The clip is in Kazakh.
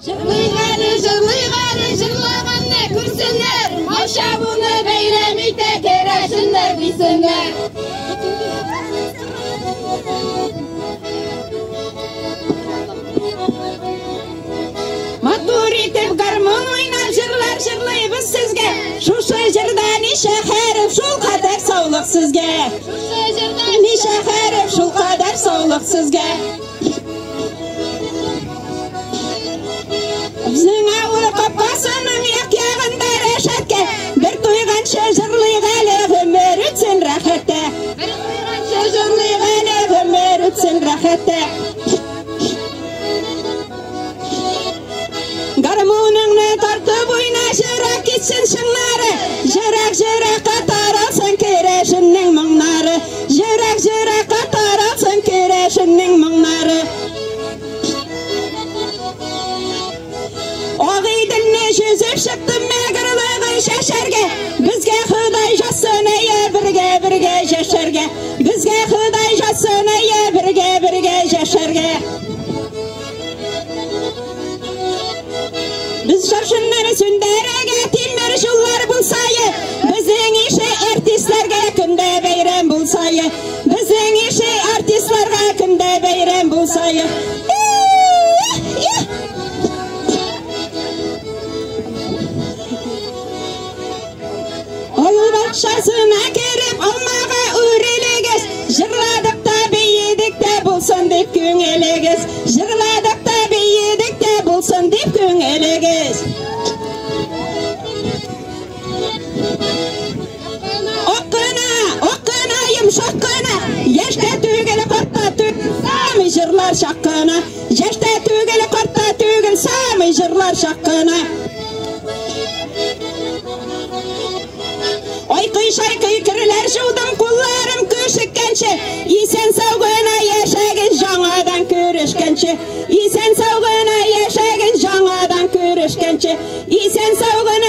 Жырлағанны күрсінлер, Маша бұны бәйлемейді керешінлер дейсіңлер. Матур етіп гармон ойнап жырлар жырлайбыз сізге. Шушы жырдан неше хәріп шул қадар саулық сізге. Шушы жырдан неше хәріп шул қадар саулық сізге. Біздің ауыл қапқасының яқ-яғында рәшәтке, бір тойғанша жырлайғалы ғұмыр өтсін рахатта. Бір тойғанша жырлайғалы ғұмыр өтсін рахатта. Гармоныңны тартып ойна, жырақ кетсін шыңнары, жырақ-жыраққа таралсын керешіннің мұңнары, жырақ-жыраққа таралсын керешіннің мұңнары. Оғы діліне жүзіп шықты мәгірліғын шәшәрге, бізге Құдай жассын әйе бірге жашәрге, бізге Құдай жассын әйе бірге жашәрге. Біз жаршыннар сүндәрәге темір жоллар болсайы, біздің еші артистларға күнде бәйрем болсайы, біздің еші артистларға күнде бәйрем болсайы. Ауыл бақшасына керіп алмаға өрелегіз, жырладық та бейедік те болсын деп көңелегіз, жырладық та бейедік те болсын деп көңелегіз. Оққына, йымшаққына, еште төгілі қартта төгін самы жырлар шаққына, еште төгілі қартта төгін самы жырлар шаққына. Ойқый-шайқый кірілер жудым қолларым көшіккенше, есен сауғына ешегіз жаңадан көрішкенше, есен сауғына ешегіз жаңадан көрішкенше, есен сауғына